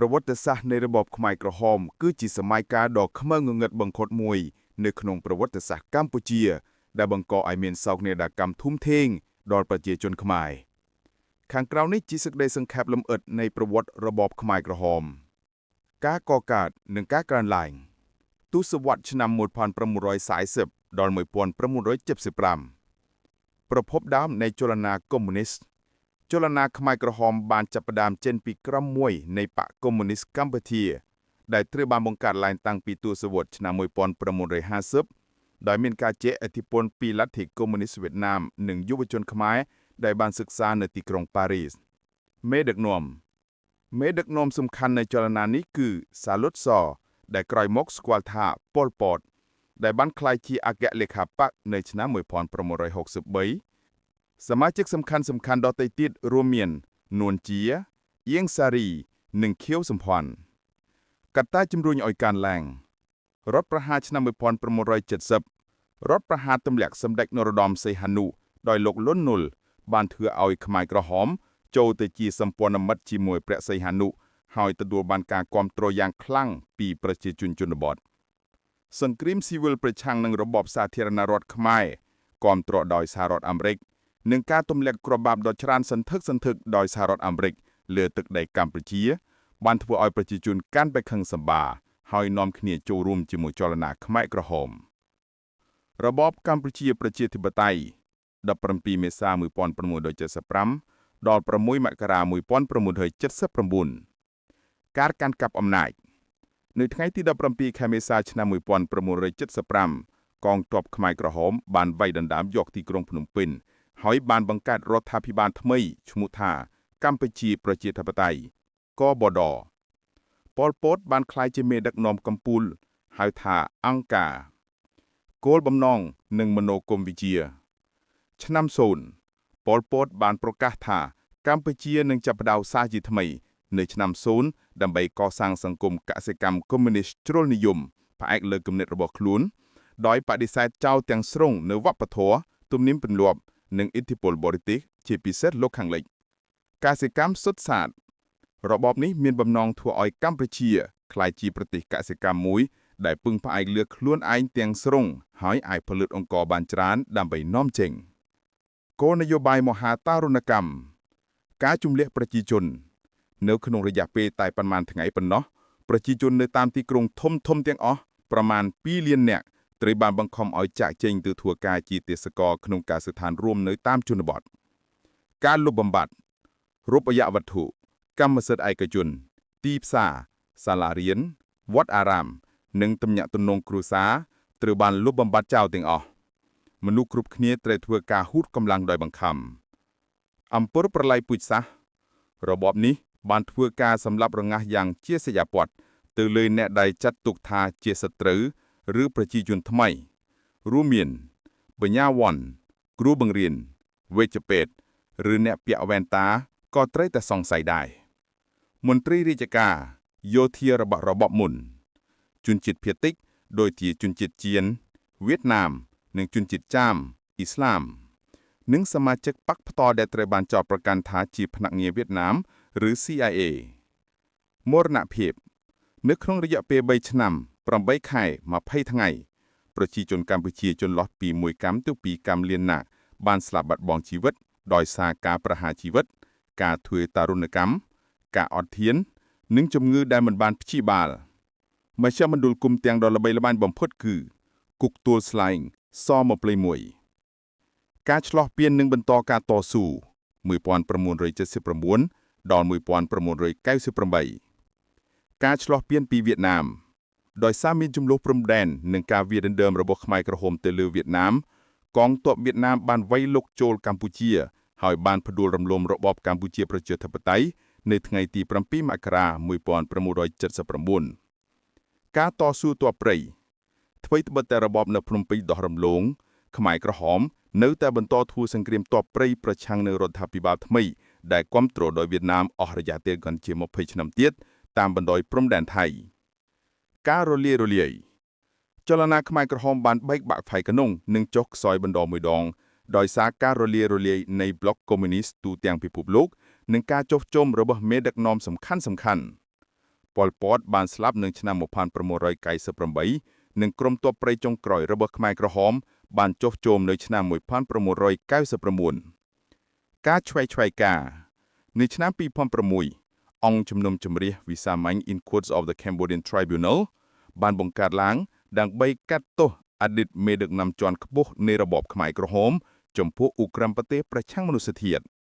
ប្រវត្តិសាស្ត្រនៃរបបខ្មែរក្រហមគឺជាសម័យកាលដ៏ខ្មៅងងឹតបំផុតមួយនៅក្នុងប្រវត្តិសាស្ត្រកម្ពុជាដែលបង្កឲ្យមានសោកនាដកម្មធំធេងដល់ប្រជាជនខ្មែរខាងក្រៅនេះជាសេចក្តីសង្ខេបលម្អិតនៃប្រវត្តិរបបខ្មែរក្រហមការកកើតនិងការកើនឡើងទសវត្សរ៍ឆ្នាំ1940ដល់1975ប្រភពដើមនៃចលនាកុម្មុយនីសចលនាខ្មែរក្រហមបានចាប់ផ្ដើមចេញពីក្រមមួយនៃបក្សកុម្មុយនីសកម្ពុជាដែលត្រូវបានបង្កើតឡើងតាំងពីទសវត្សរ៍ឆ្នាំ1950ដោយមានការជះឥទ្ធិពលពីលទ្ធិកុម្មុយនីសវៀតណាមនិងយុវជនខ្មែរដែលបានសិក្សានៅទីក្រុងប៉ារីសមេដឹកនាំសំខាន់នៃចលនានេះគឺសាឡុត ស ដែលក្រោយមកស្គាល់ថាប៉ុល ពត ដែលបានក្លាយជាអគ្គលេខាបក្សនៅឆ្នាំ1963សមាជិកសំខាន់ដទៃទៀតរួមមាននួនជា អៀង សារី និងខៀវ សំផាន់កត្តាជំរុញឲ្យកើនឡើងរដ្ឋប្រហារឆ្នាំ1970រដ្ឋប្រហារទម្លាក់សម្ដេចនរោត្តមសីហនុដោយលោកលន់ នល់បានធ្វើឲ្យខ្មែរក្រហមចូលទៅជាសម្ព័ន្ធមិត្តជាមួយព្រះសីហនុហើយទទួលបានការគាំទ្រយ៉ាងខ្លាំងពីប្រជាជនជនបទសង្គ្រាមស៊ីវិលប្រឆាំងនឹងរបបសាធារណរដ្ឋខ្មែរគាំទ្រដោយសហរដ្ឋអាមេរិកនិងការទម្លាក់គ្រាប់បាល់ដ៏ច្រើនសន្ធឹកដោយសហរដ្ឋអាមេរិកលើទឹកដីកម្ពុជាបានធ្វើឲ្យប្រជាជនកាន់តែខឹងសម្បារហើយនាំគ្នាចូលរួមជាមួយចលនាខ្មែរក្រហមរបបកម្ពុជាប្រជាធិបតេយ្យ17មេសា1975ដល់6មករា1979ការកាន់កាប់អំណាចនៅថ្ងៃទី17ខែមេសាឆ្នាំ1975កងទ័ពខ្មែរក្រហមបានវាយដណ្ដើមយកទីក្រុងភ្នំពេញហើយបានបង្កើតរដ្ឋាភិបាលថ្មីឈ្មោះថាកម្ពុជាប្រជាធិបតេយ្យ កបដ ប៉ុល ពត បានក្លាយជាមេដឹកនាំកម្ពុជាហៅថាអង្គការគោលបំណងនិងមនោគមវិជ្ជាឆ្នាំ0ប៉ុល ពត បានប្រកាសថាកម្ពុជានឹងចាប់ផ្ដើមសារជាថ្មីនៅឆ្នាំ0ដើម្បីកសាងសង្គមកសិកម្មកុម្មុយនីសជ្រុលនិយមផ្អែកលើគំនិតរបស់ខ្លួនដោយបដិសេធចោលទាំងស្រុងនៅវប្បធម៌ទំនៀមទម្លាប់និងឥទ្ធិពលបរទេសជាពិសេសលោកខាងលិចកសិកម្មសុទ្ធសាធរបបនេះមានបំណងធ្វើឲ្យកម្ពុជាក្លាយជាប្រទេសកសិកម្មមួយដែលពឹងផ្អែកលើខ្លួនឯងទាំងស្រុងហើយអាចផលិតអង្ករបានច្រើនដើម្បីនាំចេញគោលនយោបាយមហាតារុណកម្មការជំនះប្រជាជននៅក្នុងរយៈពេលតែប៉ុន្មានថ្ងៃប៉ុណ្ណោះប្រជាជននៅតាមទីក្រុងធំទាំងអស់ប្រមាណ2លាននាក់ត្រូវបានបង្ខំឲ្យចាកចេញទៅធ្វើការជាទេសចរក្នុងការដ្ឋានរួមនៅតាមជនបទការលុបបំបាត់រូបឥយវត្ថុកម្មសិទ្ធិឯកជនទីផ្សារសាលារៀនវត្តអារាមនិងទំនាក់ទំនងគ្រួសារត្រូវបានលុបបំបាត់ចោលទាំងអស់មនុស្សគ្រប់គ្នាត្រូវធ្វើការហួតកម្លាំងដោយបង្ខំអំពើប្រល័យពូជសាសន៍របបនេះបានធ្វើការសម្លាប់រងាស់យ៉ាងជាសយាពតទៅលើអ្នកដែលចាត់ទុកថាជាសត្រូវឬប្រជាជនថ្មីរួមមានបញ្ញាវ័នគ្រូបង្រៀនវេជ្ជពេទ្យឬអ្នកពាក់វ៉ែនតាក៏ត្រូវតែសង្ស័យដែរមន្ត្រីរាជការយោធារបស់របបមុនជនជាតិភាគតិចដូចជាជនជាតិចៀនវៀតណាមនិងជនជាតិចាមអ៊ីស្លាមនិងសមាជិកបក្សផ្ទាល់ដែលត្រូវបានចោទប្រកាន់ថាជាភ្នាក់ងារវៀតណាមឬ CIA មរណភាពនៅក្នុងរយៈពេល3ឆ្នាំ8ខែ20ថ្ងៃប្រជាជនកម្ពុជាចន្លោះពី1កម្មទៅ2កម្មលាននាក់បានស្លាប់បាត់បង់ជីវិតដោយសារការប្រហារជីវិតការធ្វើតារុណកម្មការអត់ឃាននិងជំងឺដែលមិនបានព្យាបាលមជ្ឈមណ្ឌលគុំទាំងដ៏ល្បីល្បាញបំផុតគឺគុកទួលស្លែងស21ការឆ្លោះពាននិងបន្តការតស៊ូ1979ដល់1998ការឆ្លោះពានពីវៀតណាមដោយសារមានចំនួនព្រំដែននិងការវាយដណ្ដើមរបស់ខ្មែរក្រហមទៅលើវៀតណាមកងទ័ពវៀតណាមបានវាយលុកចូលកម្ពុជាហើយបានផ្ដួលរំលំរបបកម្ពុជាប្រជាធិបតេយ្យនៅថ្ងៃទី7មករា1979ការតស៊ូទ័ពព្រៃថ្មីត្បិតតែរបបនៅភ្នំពេញដោះរំលងខ្មែរក្រហមនៅតែបន្តធ្វើសង្គ្រាមទ័ពព្រៃប្រឆាំងនឹងរដ្ឋាភិបាលថ្មីដែលគ្រប់គ្រងដោយវៀតណាមអស់រយៈពេលកាន់ជា20ឆ្នាំទៀតតាមបណ្ដោយព្រំដែនថៃការរលាយរលាយចលនាខ្មែរក្រហមបានបែកបាក់ផ្ទៃកណ្ដុងនិងចុះខ្សោយបណ្ដមួយដងដោយសារការរលាយរលាយនៃប្លុកកុម្មុយនីសទូទាំងពិភពលោកនិងការចុះជុំរបស់មេដឹកនាំសំខាន់ ប៉ុល ពត បានស្លាប់នៅឆ្នាំ1998 និងក្រុមទ័ពព្រៃចុងក្រោយរបស់ខ្មែរក្រហមបានចុះជុំនៅឆ្នាំ1999 ការឆ្វែងការនៅឆ្នាំ2006 អង្គជំនុំជម្រះវិសាមញ្ញ In Courts of the Cambodian Tribunal បានបង្កើតឡើងដើម្បីកាត់ទោសអតីតមេដឹកនាំជាន់ខ្ពស់នៃរបបខ្មែរក្រហមចំពោះឧក្រិដ្ឋប្រទេសប្រឆាំងមនុស្សធម៌